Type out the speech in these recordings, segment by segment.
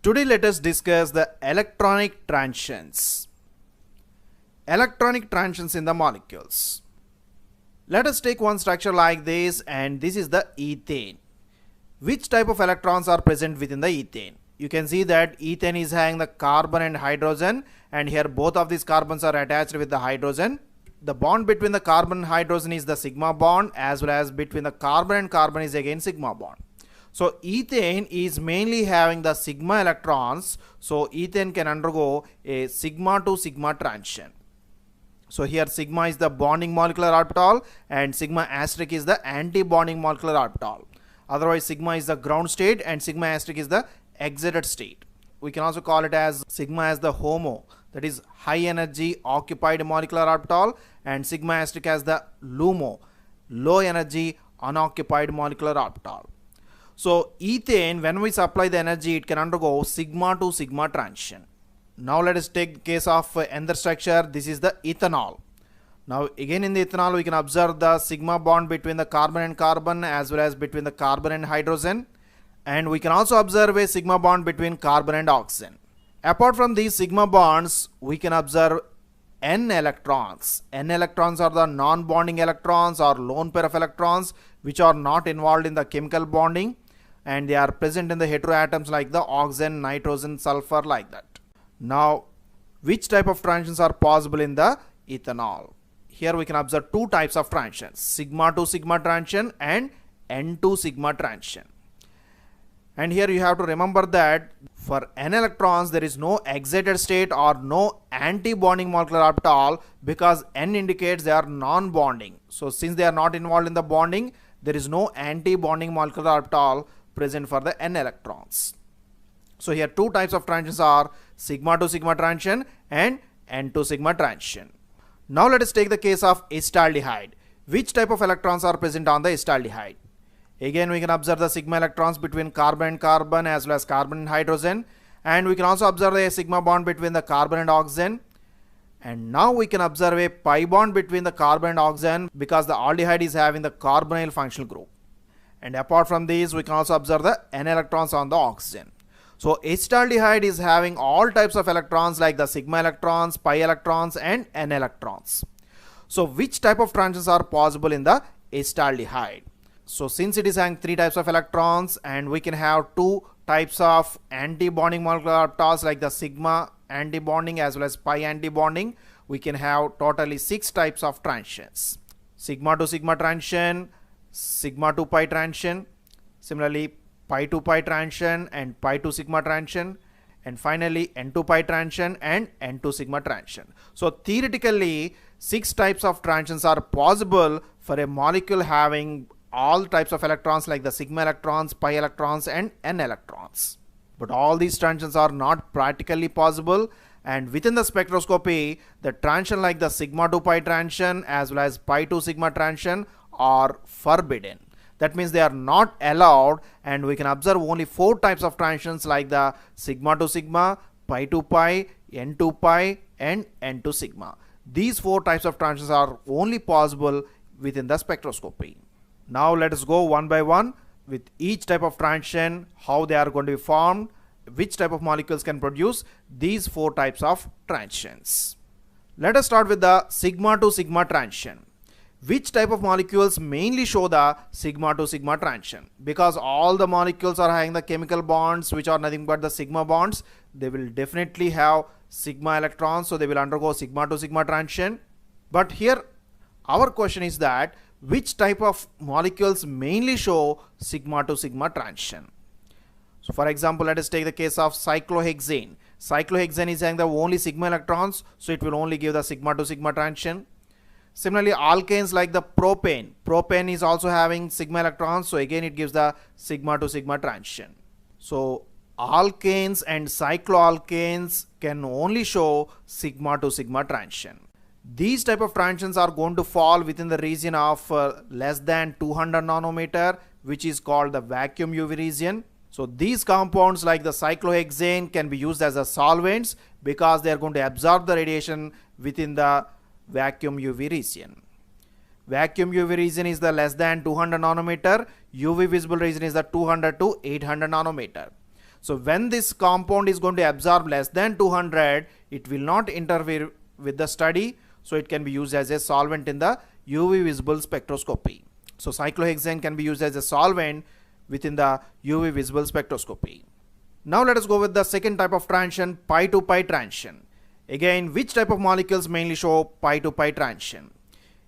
Today let us discuss the electronic transitions. Electronic transitions in the molecules. Let us take one structure like this, and this is the ethane. Which type of electrons are present within the ethane? You can see that ethane is having the carbon and hydrogen, and here both of these carbons are attached with the hydrogen. The bond between the carbon and hydrogen is the sigma bond, as well as between the carbon and carbon is again sigma bond. So ethane is mainly having the sigma electrons, so ethane can undergo a sigma to sigma transition. So here sigma is the bonding molecular orbital and sigma asterisk is the anti-bonding molecular orbital. Otherwise sigma is the ground state and sigma asterisk is the excited state. We can also call it as sigma as the HOMO, that is high energy occupied molecular orbital, and sigma asterisk as the LUMO, low energy unoccupied molecular orbital. So ethane, when we supply the energy, it can undergo sigma to sigma transition. Now let us take the case of another structure. This is the ethanol. Now again in the ethanol we can observe the sigma bond between the carbon and carbon, as well as between the carbon and hydrogen, and we can also observe a sigma bond between carbon and oxygen. Apart from these sigma bonds, we can observe N electrons. N electrons are the non-bonding electrons or lone pair of electrons which are not involved in the chemical bonding, and they are present in the heteroatoms like the oxygen, nitrogen, sulfur, like that. Now which type of transitions are possible in the ethanol? Here we can observe two types of transitions, sigma to sigma transition and N to sigma transition. And here you have to remember that for N electrons there is no excited state or no anti-bonding molecular orbital, because N indicates they are non-bonding. So since they are not involved in the bonding, there is no anti-bonding molecular orbital present for the N electrons. So here two types of transitions are sigma to sigma transition and N to sigma transition. Now let us take the case of acetaldehyde. Which type of electrons are present on the acetaldehyde? Again we can observe the sigma electrons between carbon and carbon, as well as carbon and hydrogen, and we can also observe a sigma bond between the carbon and oxygen. And now we can observe a pi bond between the carbon and oxygen, because the aldehyde is having the carbonyl functional group. And apart from these, we can also observe the N electrons on the oxygen. So acetaldehyde is having all types of electrons like the sigma electrons, pi electrons, and N electrons. So which type of transitions are possible in the acetaldehyde? So since it is having three types of electrons, and we can have two types of anti-bonding molecular orbitals like the sigma anti-bonding as well as pi anti-bonding, we can have totally 6 types of transitions. Sigma to sigma transition, sigma to pi transition, similarly pi to pi transition and pi to sigma transition, and finally N to pi transition and N to sigma transition. So theoretically 6 types of transitions are possible for a molecule having all types of electrons like the sigma electrons, pi electrons, and N electrons. But all these transitions are not practically possible, and within the spectroscopy the transition like the sigma to pi transition as well as pi to sigma transition are forbidden. That means they are not allowed, and we can observe only 4 types of transitions like the sigma to sigma, pi to pi, N to pi, and N to sigma. These 4 types of transitions are only possible within the spectroscopy. Now let us go one by one with each type of transition, how they are going to be formed, which type of molecules can produce these 4 types of transitions. Let us start with the sigma to sigma transition. Which type of molecules mainly show the sigma to sigma transition? Because all the molecules are having the chemical bonds which are nothing but the sigma bonds, they will definitely have sigma electrons, so they will undergo sigma to sigma transition. But here our question is that which type of molecules mainly show sigma to sigma transition? So for example, let us take the case of cyclohexane. Cyclohexane is having the only sigma electrons, so it will only give the sigma to sigma transition. Similarly, alkanes like the propane. Propane is also having sigma electrons, so again it gives the sigma to sigma transition. So alkanes and cycloalkanes can only show sigma to sigma transition. These type of transitions are going to fall within the region of less than 200 nanometer, which is called the vacuum UV region. So these compounds like the cyclohexane can be used as a solvents, because they are going to absorb the radiation within the vacuum UV region. Vacuum UV region is the less than 200 nanometer. UV visible region is the 200 to 800 nanometer. So when this compound is going to absorb less than 200, it will not interfere with the study. So it can be used as a solvent in the UV visible spectroscopy. So cyclohexane can be used as a solvent within the UV visible spectroscopy. Now let us go with the second type of transition, pi to pi transition. Again, which type of molecules mainly show pi to pi transition?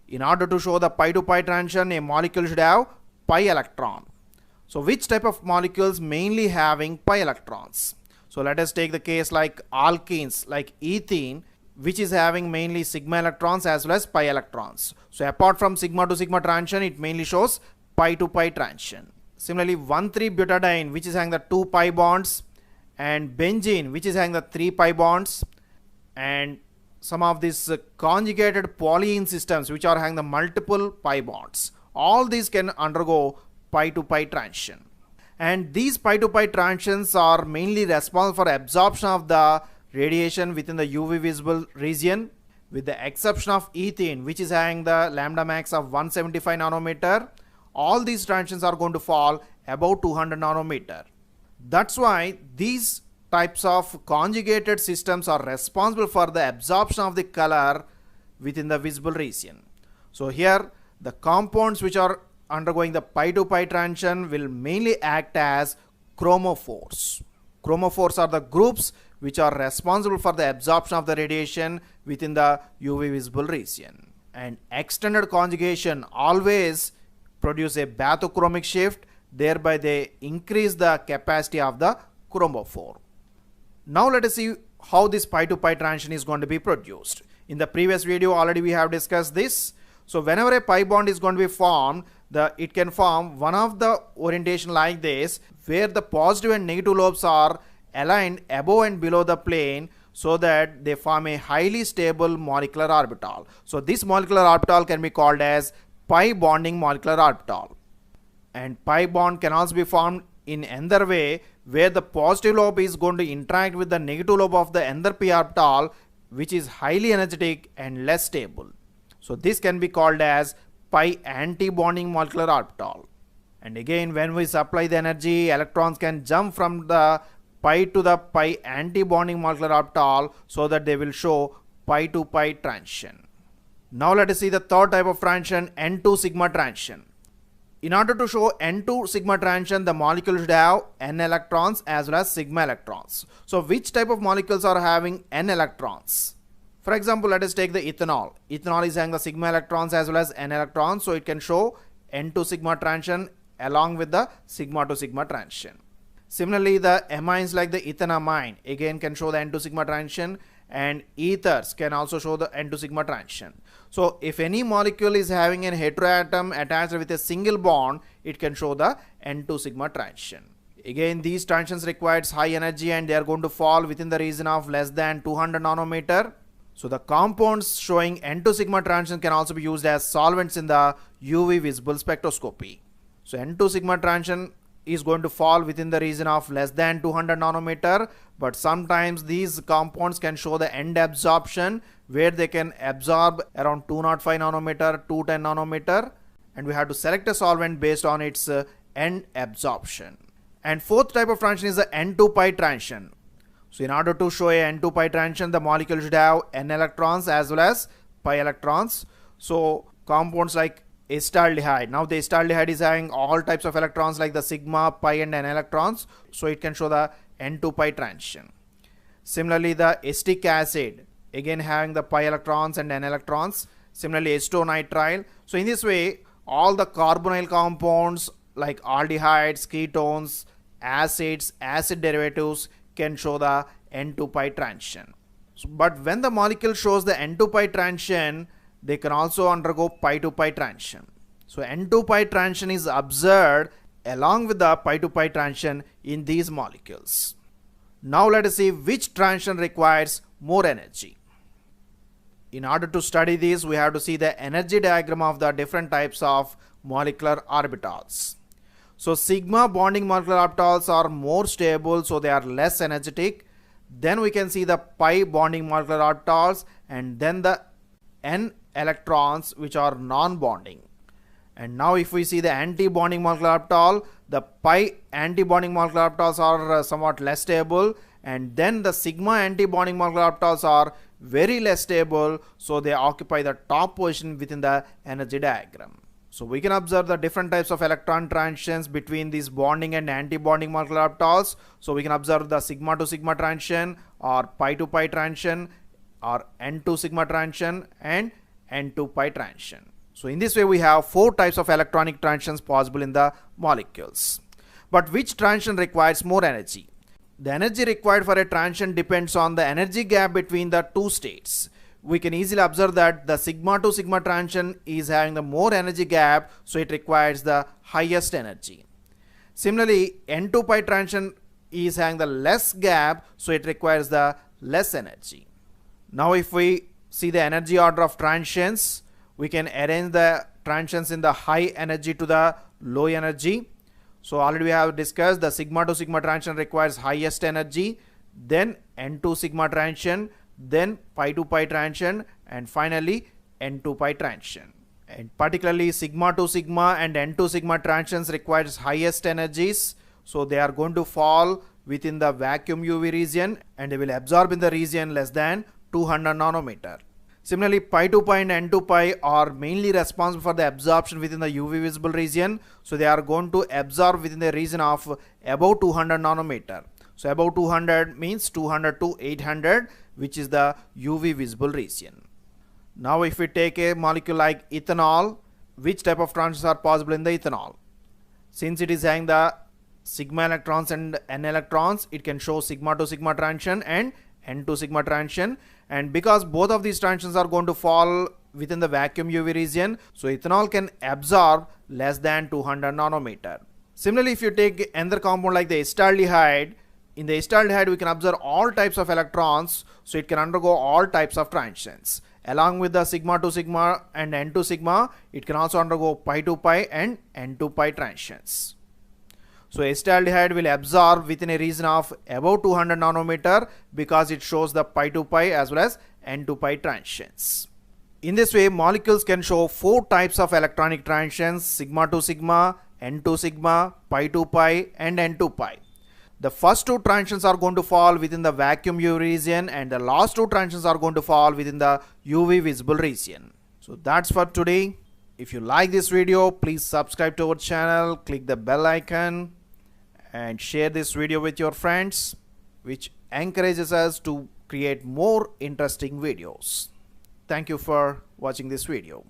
In order to show the pi to pi transition, a molecule should have pi electron. So which type of molecules mainly having pi electrons? So let us take the case like alkenes like ethene, which is having mainly sigma electrons as well as pi electrons. So apart from sigma to sigma transition, it mainly shows pi to pi transition. Similarly, 1,3-butadiene, which is having the 2 pi bonds, and benzene, which is having the 3 pi bonds, and some of these conjugated polyene systems which are having the multiple pi bonds. All these can undergo pi to pi transition. And these pi to pi transitions are mainly responsible for absorption of the radiation within the UV visible region, with the exception of ethene, which is having the lambda max of 175 nanometer. All these transitions are going to fall above 200 nanometer. That's why these types of conjugated systems are responsible for the absorption of the color within the visible region. So here the compounds which are undergoing the pi to pi transition will mainly act as chromophores. Chromophores are the groups which are responsible for the absorption of the radiation within the UV visible region. And extended conjugation always produce a bathochromic shift, thereby they increase the capacity of the chromophore. Now let us see how this pi to pi transition is going to be produced. In the previous video already we have discussed this. So whenever a pi bond is going to be formed, it can form one of the orientation like this, where the positive and negative lobes are aligned above and below the plane, so that they form a highly stable molecular orbital. So this molecular orbital can be called as pi bonding molecular orbital. And pi bond can also be formed in another way, where the positive lobe is going to interact with the negative lobe of the other p orbital, which is highly energetic and less stable. So this can be called as pi anti-bonding molecular orbital. And again, when we supply the energy, electrons can jump from the pi to the pi anti-bonding molecular orbital, so that they will show pi to pi transition. Now let us see the third type of transition, N2 sigma transition. In order to show N2 sigma transition, the molecule should have N electrons as well as sigma electrons. So which type of molecules are having N electrons? For example, let us take the ethanol. Ethanol is having the sigma electrons as well as N electrons, so it can show N2 sigma transition along with the sigma to sigma transition. Similarly, the amines like the ethanamine again can show the N2 sigma transition, and ethers can also show the N2 sigma transition. So if any molecule is having an heteroatom attached with a single bond, it can show the N2 sigma transition. Again, these transitions requires high energy, and they are going to fall within the region of less than 200 nanometer. So the compounds showing N2 sigma transition can also be used as solvents in the UV visible spectroscopy. So N2 sigma transition is going to fall within the region of less than 200 nanometer, but sometimes these compounds can show the end absorption, where they can absorb around 205 nanometer, 210 nanometer, and we have to select a solvent based on its end absorption. And fourth type of transition is the N2 pi transition. So in order to show a N2 pi transition, the molecule should have N electrons as well as pi electrons. So compounds like acetaldehyde. Now the acetaldehyde is having all types of electrons like the sigma, pi and N electrons. So it can show the N2 pi transition. Similarly, the acetic acid again having the pi electrons and N electrons. Similarly, acetonitrile. So in this way, all the carbonyl compounds like aldehydes, ketones, acids, acid derivatives can show the N2 pi transition. But when the molecule shows the N2 pi transition, they can also undergo pi to pi transition. So N2 pi transition is observed along with the pi to pi transition in these molecules. Now let us see which transition requires more energy. In order to study this, we have to see the energy diagram of the different types of molecular orbitals. So sigma bonding molecular orbitals are more stable, so they are less energetic. Then we can see the pi bonding molecular orbitals, and then the N electrons which are non-bonding. And now if we see the anti-bonding molecular orbital, the pi anti-bonding molecular orbitals are somewhat less stable, and then the sigma anti-bonding molecular orbitals are very less stable, so they occupy the top position within the energy diagram. So we can observe the different types of electron transitions between these bonding and anti-bonding molecular orbitals. So we can observe the sigma to sigma transition, or pi to pi transition, or n to sigma transition, and n to pi transition. So in this way we have 4 types of electronic transitions possible in the molecules. But which transition requires more energy? The energy required for a transition depends on the energy gap between the two states. We can easily observe that the sigma to sigma transition is having the more energy gap, so it requires the highest energy. Similarly, n to pi transition is having the less gap, so it requires the less energy. Now if we see the energy order of transitions, we can arrange the transitions in the high energy to the low energy. So already we have discussed the sigma to sigma transition requires highest energy, then n to sigma transition, then pi to pi transition, and finally n to pi transition. And particularly sigma to sigma and n to sigma transitions requires highest energies, so they are going to fall within the vacuum UV region and they will absorb in the region less than 200 nanometer. Similarly, pi to pi and n to pi are mainly responsible for the absorption within the UV visible region, so they are going to absorb within the region of above 200 nanometer. So above 200 means 200 to 800, which is the UV visible region. Now if we take a molecule like ethanol, which type of transitions are possible in the ethanol? Since it is having the sigma electrons and n electrons, it can show sigma to sigma transition and n to sigma transition, and because both of these transitions are going to fall within the vacuum UV region, so ethanol can absorb less than 200 nanometer. Similarly, if you take another compound like the acetaldehyde, in the acetaldehyde we can observe all types of electrons, so it can undergo all types of transitions. Along with the sigma to sigma and n to sigma, it can also undergo pi to pi and n to pi transitions. So acetaldehyde will absorb within a region of above 200 nanometer because it shows the pi to pi as well as n to pi transitions. In this way, molecules can show 4 types of electronic transitions: sigma to sigma, n to sigma, pi to pi, and n to pi. The first 2 transitions are going to fall within the vacuum UV region, and the last 2 transitions are going to fall within the UV visible region. So that's for today. If you like this video, please subscribe to our channel, click the bell icon, and share this video with your friends, which encourages us to create more interesting videos. Thank you for watching this video.